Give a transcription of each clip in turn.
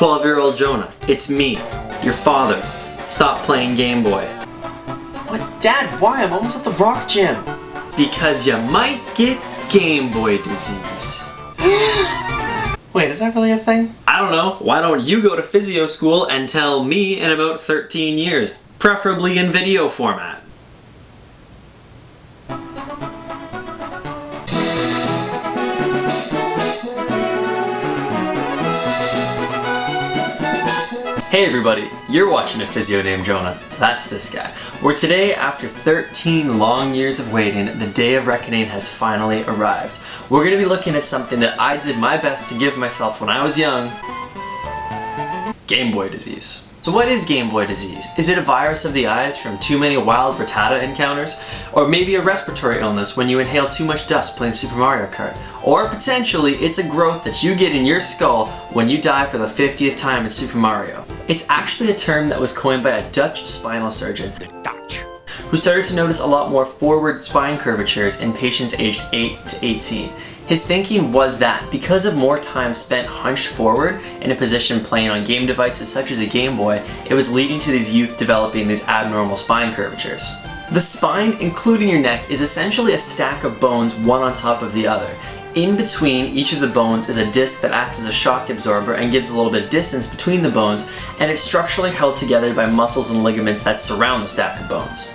12-year-old Jonah, it's me, your father. Stop playing Game Boy. What, Dad? Why? I'm almost at the rock gym. Because you might get GameBoy Disease. Wait, is that really a thing? I don't know. Why don't you go to physio school and tell me in about 13 years? Preferably in video format. Hey everybody, you're watching A Physio Named Jonah. That's this guy. Where today, after 13 long years of waiting, the day of reckoning has finally arrived. We're going to be looking at something that I did my best to give myself when I was young. GameBoy Disease. So what is GameBoy Disease? Is it a virus of the eyes from too many wild frittata encounters? Or maybe a respiratory illness when you inhale too much dust playing Super Mario Kart? Or potentially it's a growth that you get in your skull when you die for the 50th time in Super Mario. It's actually a term that was coined by a Dutch spinal surgeon who started to notice a lot more forward spine curvatures in patients aged 8 to 18. His thinking was that because of more time spent hunched forward in a position playing on game devices such as a Game Boy, it was leading to these youth developing these abnormal spine curvatures. The spine, including your neck, is essentially a stack of bones one on top of the other. In between each of the bones is a disc that acts as a shock absorber and gives a little bit of distance between the bones, and it's structurally held together by muscles and ligaments that surround the stack of bones.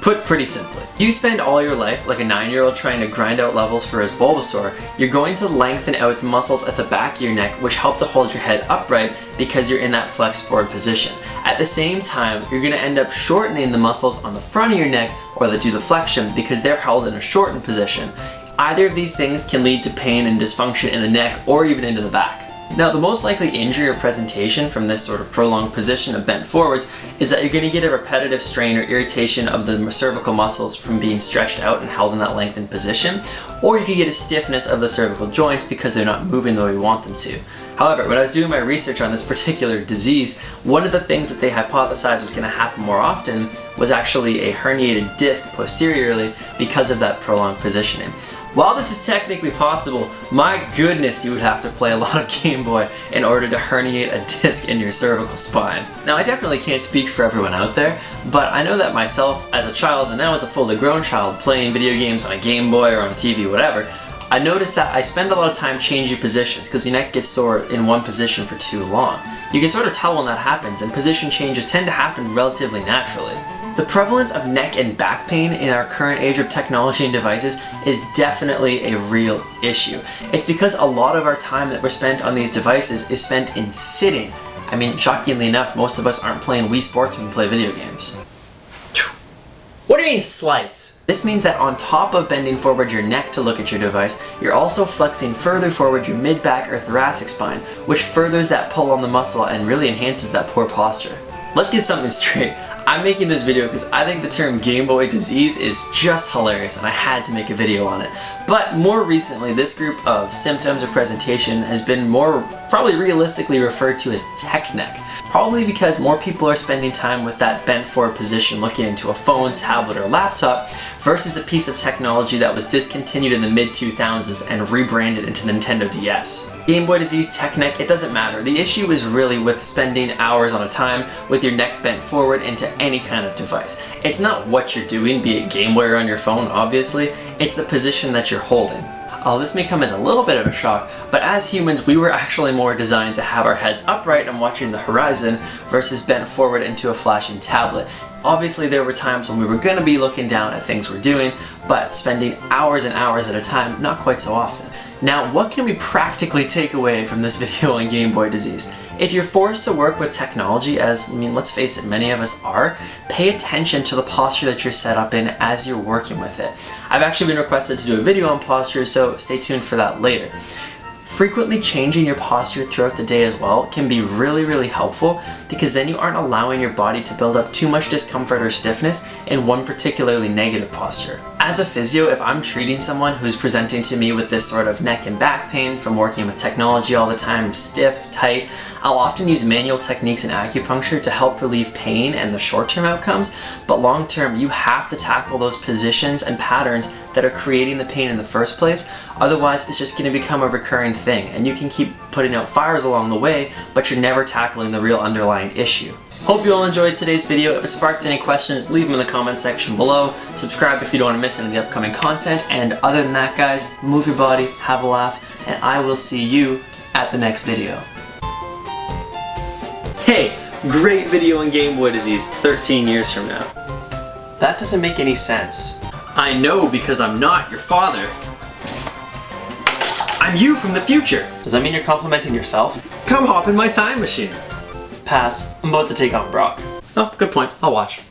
Put pretty simply, you spend all your life like a 9-year-old trying to grind out levels for his Bulbasaur, you're going to lengthen out the muscles at the back of your neck which help to hold your head upright because you're in that flex forward position. At the same time, you're going to end up shortening the muscles on the front of your neck or that do the flexion because they're held in a shortened position. Either of these things can lead to pain and dysfunction in the neck or even into the back. Now, the most likely injury or presentation from this sort of prolonged position of bent forwards is that you're going to get a repetitive strain or irritation of the cervical muscles from being stretched out and held in that lengthened position, or you could get a stiffness of the cervical joints because they're not moving the way you want them to. However, when I was doing my research on this particular disease, one of the things that they hypothesized was going to happen more often was actually a herniated disc posteriorly because of that prolonged positioning. While this is technically possible, my goodness, you would have to play a lot of Game Boy in order to herniate a disc in your cervical spine. Now, I definitely can't speak for everyone out there, but I know that myself as a child and now as a fully grown child playing video games on a Game Boy or on TV, whatever, I noticed that I spend a lot of time changing positions because your neck gets sore in one position for too long. You can sort of tell when that happens, and position changes tend to happen relatively naturally. The prevalence of neck and back pain in our current age of technology and devices is definitely a real issue. It's because a lot of our time that we're spent on these devices is spent in sitting. I mean, shockingly enough, most of us aren't playing Wii Sports when we play video games. What do you mean slice? This means that on top of bending forward your neck to look at your device, you're also flexing further forward your mid-back or thoracic spine, which furthers that pull on the muscle and really enhances that poor posture. Let's get something straight. I'm making this video because I think the term GameBoy Disease is just hilarious and I had to make a video on it. But more recently, this group of symptoms or presentation has been more probably realistically referred to as tech neck. Probably because more people are spending time with that bent forward position looking into a phone, tablet, or laptop versus a piece of technology that was discontinued in the mid-2000s and rebranded into Nintendo DS. Game Boy Disease, tech neck, it doesn't matter. The issue is really with spending hours on a time with your neck bent forward into any kind of device. It's not what you're doing, be it Game Boy or on your phone, obviously, it's the position that you're holding. This may come as a little bit of a shock, but as humans, we were actually more designed to have our heads upright and watching the horizon versus bent forward into a flashing tablet. Obviously, there were times when we were going to be looking down at things we're doing, but spending hours and hours at a time, not quite so often. Now, what can we practically take away from this video on Game Boy Disease? If you're forced to work with technology, as, let's face it, many of us are, pay attention to the posture that you're set up in as you're working with it. I've actually been requested to do a video on posture, so stay tuned for that later. Frequently changing your posture throughout the day as well can be really, really helpful because then you aren't allowing your body to build up too much discomfort or stiffness in one particularly negative posture. As a physio, if I'm treating someone who's presenting to me with this sort of neck and back pain from working with technology all the time, stiff, tight, I'll often use manual techniques in acupuncture to help relieve pain and the short-term outcomes, but long-term you have to tackle those positions and patterns that are creating the pain in the first place. Otherwise, it's just going to become a recurring thing, and you can keep putting out fires along the way, but you're never tackling the real underlying issue. Hope you all enjoyed today's video. If it sparked any questions, leave them in the comments section below. Subscribe if you don't want to miss any of the upcoming content. And other than that, guys, move your body, have a laugh, and I will see you at the next video. Hey, great video on GameBoy Disease 13 years from now. That doesn't make any sense. I know, because I'm not your father. I'm you from the future. Does that mean you're complimenting yourself? Come hop in my time machine. Pass. I'm about to take on Brock. Oh, good point. I'll watch.